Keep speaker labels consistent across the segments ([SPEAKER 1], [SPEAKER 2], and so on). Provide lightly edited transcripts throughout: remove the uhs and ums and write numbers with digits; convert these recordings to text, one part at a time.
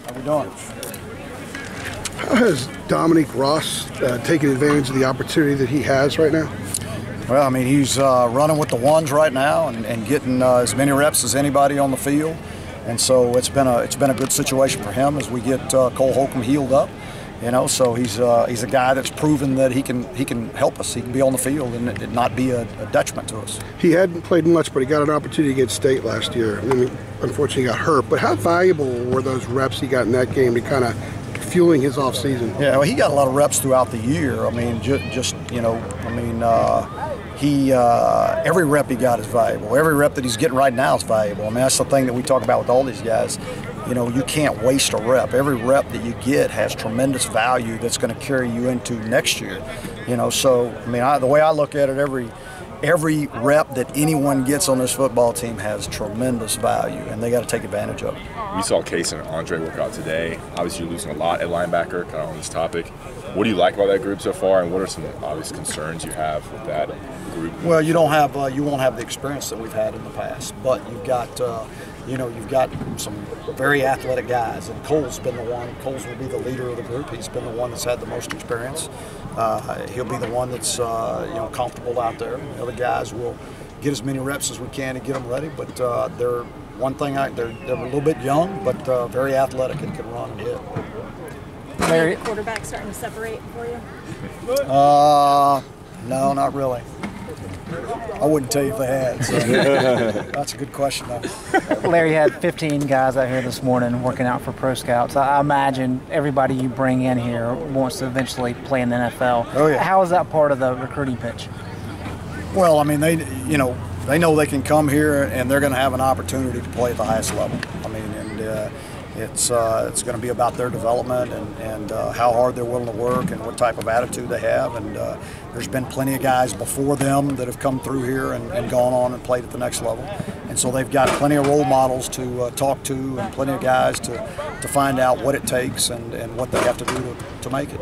[SPEAKER 1] How we doing?
[SPEAKER 2] How has Dominique Ross taken advantage of the opportunity that he has right now?
[SPEAKER 1] Well, I mean, he's running with the ones right now and getting as many reps as anybody on the field, and so it's been a good situation for him as we get Cole Holcomb healed up. You know, so he's a guy that's proven that he can help us. He can be on the field and it not be a detriment to us.
[SPEAKER 2] He hadn't played much, but he got an opportunity against State last year. I mean, unfortunately, he got hurt. But how valuable were those reps he got in that game to kind of fueling his off season?
[SPEAKER 1] Yeah, well, he got a lot of reps throughout the year. I mean, just you know, I mean, every rep he got is valuable. Every rep that he's getting right now is valuable. I mean, that's the thing that we talk about with all these guys. You know, you can't waste a rep. Every rep that you get has tremendous value that's going to carry you into next year. You know, so I mean, the way I look at it, every rep that anyone gets on this football team has tremendous value, and they got to take advantage of it.
[SPEAKER 3] We saw Case and Andre work out today. Obviously, you're losing a lot at linebacker, kind of on this topic. What do you like about that group so far, and what are some obvious concerns you have with that group?
[SPEAKER 1] Well, you won't have the experience that we've had in the past, but you've got you've got some very athletic guys, and Cole's been the one. Cole's will be the leader of the group. He's been the one that's had the most experience. He'll be the one that's comfortable out there. The other guys will get as many reps as we can to get them ready, but they're a little bit young, but very athletic and can run and hit.
[SPEAKER 4] Larry, quarterback starting to separate for you?
[SPEAKER 1] No, not really. I wouldn't tell you if they had. So. That's a good question, though.
[SPEAKER 5] Larry had 15 guys out here this morning working out for Pro Scouts. I imagine everybody you bring in here wants to eventually play in the NFL.
[SPEAKER 1] Oh, yeah.
[SPEAKER 5] How is that part of the recruiting pitch?
[SPEAKER 1] Well, I mean, they know they can come here and they're going to have an opportunity to play at the highest level. I mean, and it's going to be about their development and how hard they're willing to work and what type of attitude they have. And there's been plenty of guys before them that have come through here and gone on and played at the next level. And so they've got plenty of role models to talk to and plenty of guys to find out what it takes and what they have to do to make it.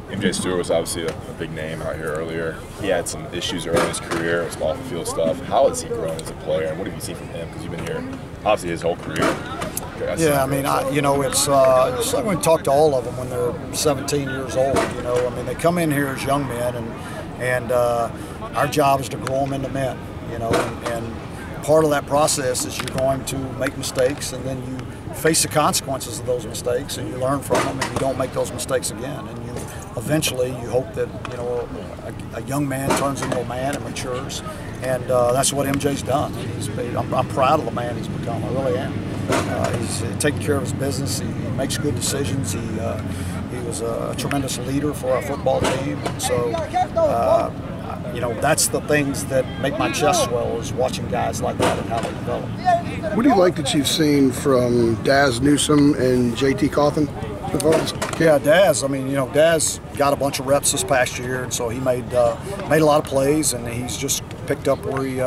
[SPEAKER 3] MJ Stewart was obviously a big name out here earlier. He had some issues early in his career with some off-the-field stuff. How has he grown as a player, and what have you seen from him? Because you've been here, obviously, his whole career.
[SPEAKER 1] Yeah, I mean, it's like when we talk to all of them when they're 17 years old. You know, I mean, they come in here as young men, and our job is to grow them into men. You know, and part of that process is you're going to make mistakes, and then you face the consequences of those mistakes, and you learn from them, and you don't make those mistakes again. And eventually, you hope that a young man turns into a man and matures, and that's what MJ's done. I'm proud of the man he's become. I really am. He's taking care of his business. He makes good decisions. He was a tremendous leader for our football team. And so, that's the things that make my chest swell is watching guys like that and how they develop.
[SPEAKER 2] What do you like that you've seen from Daz Newsome and JT Cawthon?
[SPEAKER 1] Yeah, Daz. I mean, Daz got a bunch of reps this past year, and so he made a lot of plays, and he's just picked up where he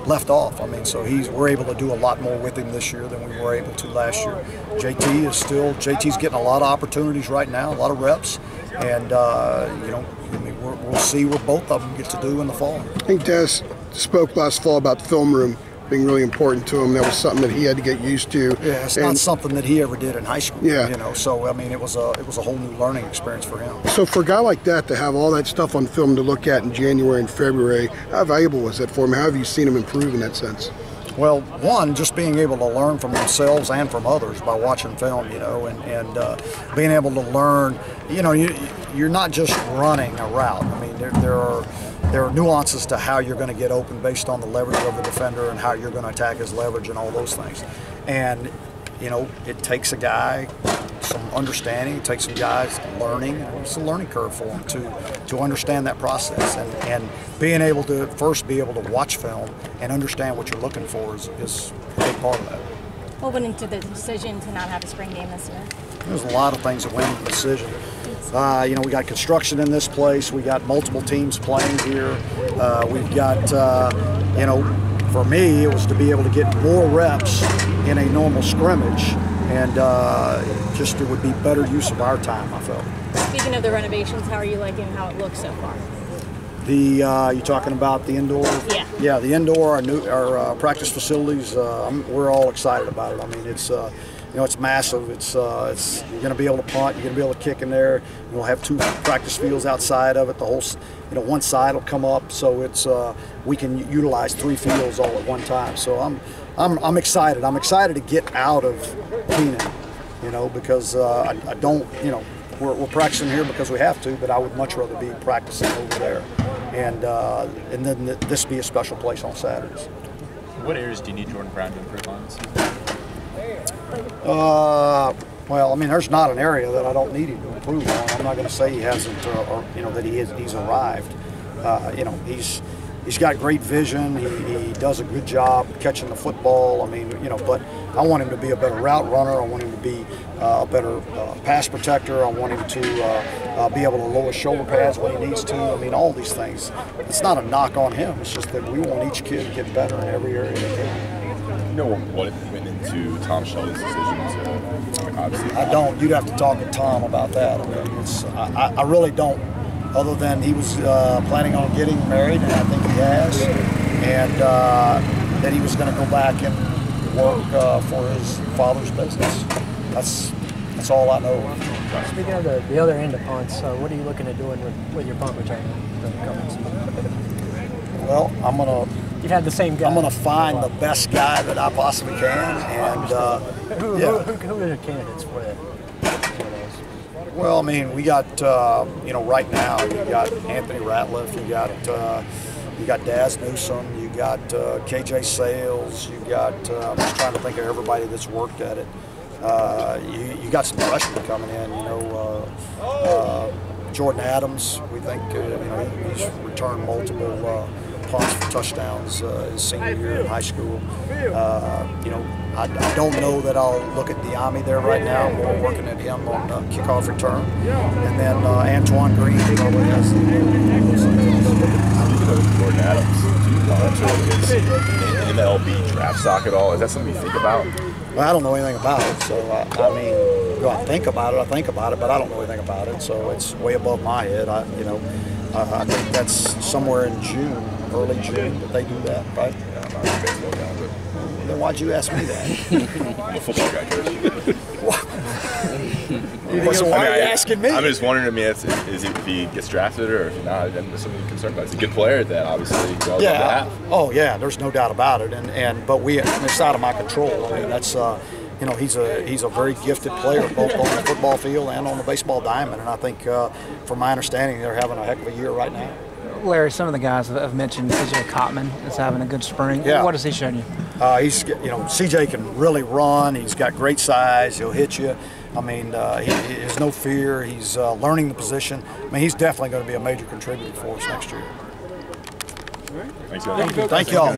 [SPEAKER 1] left off. I mean, so we're able to do a lot more with him this year than we were able to last year. JT's getting a lot of opportunities right now, a lot of reps, and we'll see what both of them get to do in the fall.
[SPEAKER 2] I think Daz spoke last fall about the film room being really important to him. That was something that he had to get used to.
[SPEAKER 1] Yeah, it's not something that he ever did in high school.
[SPEAKER 2] Yeah.
[SPEAKER 1] So I mean, it was a whole new learning experience for him.
[SPEAKER 2] So for a guy like that to have all that stuff on film to look at in January and February, how valuable was that for him? How have you seen him improve in that sense?
[SPEAKER 1] Well, one, just being able to learn from themselves and from others by watching film, and being able to learn, you're not just running a route. I mean, there are nuances to how you're going to get open based on the leverage of the defender and how you're going to attack his leverage and all those things. And, it takes a guy some understanding, it takes some guys learning. It's a learning curve for them to understand that process. And being able to first be able to watch film and understand what you're looking for is a big part of that.
[SPEAKER 4] What went into the decision to not have a spring game this year?
[SPEAKER 1] There's a lot of things that went into the decision. We got construction in this place. We got multiple teams playing here. We've got, for me, it was to be able to get more reps in a normal scrimmage, and it would be better use of our time, I felt.
[SPEAKER 4] Speaking of the renovations, how are you liking how it looks so far?
[SPEAKER 1] You talking about the indoor?
[SPEAKER 4] Yeah.
[SPEAKER 1] Yeah, the indoor, our practice facilities. We're all excited about it. I mean, you know, it's massive. It's you're going to be able to punt, you're going to be able to kick in there. We'll have 2 practice fields outside of it. The whole, you know, one side will come up, so it's we can utilize 3 fields all at one time. So I'm excited. I'm excited to get out of Keenan, you know, because I don't, you know, we're practicing here because we have to, but I would much rather be practicing over there, and then this be a special place on Saturdays.
[SPEAKER 6] What areas do you need Jordan Brown to improve on this season?
[SPEAKER 1] Well, I mean, there's not an area that I don't need him to improve on. I'm not going to say he hasn't, or you know, that he's arrived. You know, he's got great vision. He does a good job catching the football. I mean, you know, but I want him to be a better route runner. I want him to be a better pass protector. I want him to be able to lower shoulder pads when he needs to. I mean, all these things. It's not a knock on him. It's just that we want each kid to get better in every area they can.
[SPEAKER 3] You know what went into Tom Shelby's decision to obviously?
[SPEAKER 1] I don't. You'd have to talk to Tom about that. I mean, I really don't. Other than he was planning on getting married, and I think he has, and that he was going to go back and work for his father's business. That's all I know.
[SPEAKER 7] Speaking of the other end of punts, what are you looking at doing with your punt return for the coming season?
[SPEAKER 1] Well,
[SPEAKER 7] You've had the same guy.
[SPEAKER 1] I'm gonna find the best guy that I possibly can, and
[SPEAKER 7] who are the candidates for that?
[SPEAKER 1] Well, I mean, we got you know, right now you got Anthony Ratliff, you got Daz Newsome, you got KJ Sales, you got I'm just trying to think of everybody that's worked at it. You got some freshmen coming in, you know, Jordan Adams. We think you know, he's returned multiple punts for touchdowns his senior year in high school. You know, I don't know that I'll look at Diami there right now. We're working at him on kickoff return, and then Antoine Green probably has
[SPEAKER 3] Jordan Adams, do you monitor his MLB draft stock at all? Is that something you think about?
[SPEAKER 1] Well, I don't know anything about it, so I mean, do I think about it? I think about it, but I don't know anything about it, so it's way above my head. You know, I think that's somewhere in June, early June, that they do that, right?
[SPEAKER 3] Yeah, I'm not a baseball guy, but
[SPEAKER 1] Then why'd you ask me that?
[SPEAKER 3] I'm a football guy, Coach.
[SPEAKER 1] So why are you asking me?
[SPEAKER 3] I'm just wondering, I mean, if he gets drafted or if not, then there's something to be concerned about. He's a good player that obviously we all love to have.
[SPEAKER 1] Oh yeah, there's no doubt about it, but it's out of my control. I mean, that's you know, he's a very gifted player both on the football field and on the baseball diamond, and I think from my understanding they're having a heck of a year right now.
[SPEAKER 5] Larry, some of the guys have mentioned CJ Cotman is having a good spring.
[SPEAKER 1] Yeah.
[SPEAKER 5] What has he shown you?
[SPEAKER 1] He's, you know, CJ can really run. He's got great size. He'll hit you. I mean, he has no fear. He's learning the position. I mean, he's definitely going to be a major contributor for us next year.
[SPEAKER 3] Thanks, guys.
[SPEAKER 1] Thank you all.